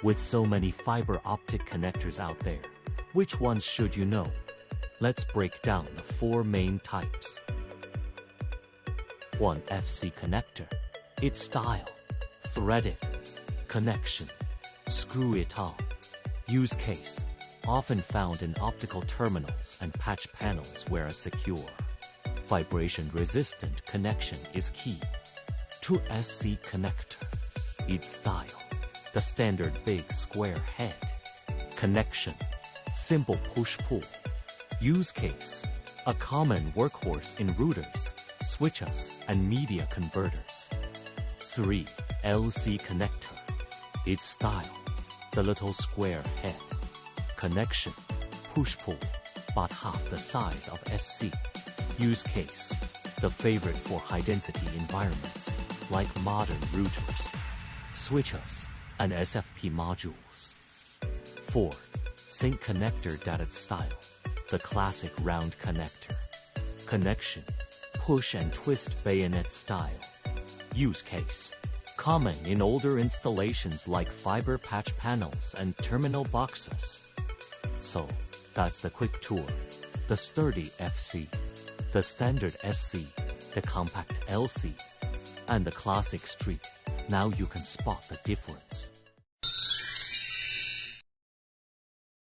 With so many fiber optic connectors out there, which ones should you know? Let's break down the 4 main types. 1. FC connector. Its style: threaded. Connection: screw it on. Use case: often found in optical terminals and patch panels where a secure, vibration-resistant connection is key. 2. SC connector. Its style: the standard big square head. Connection: simple push-pull. Use case: a common workhorse in routers, switches, and media converters. 3. LC connector. Its style: the little square head. Connection: push-pull, but half the size of SC. Use case: the favorite for high-density environments, like modern routers, switches, and SFP modules. 4. Sync connector. Its style: the classic round connector. Connection: push and twist bayonet style. Use case: common in older installations like fiber patch panels and terminal boxes. So, that's the quick tour. The sturdy FC, the standard SC, the compact LC, and the classic street. Now you can spot the difference.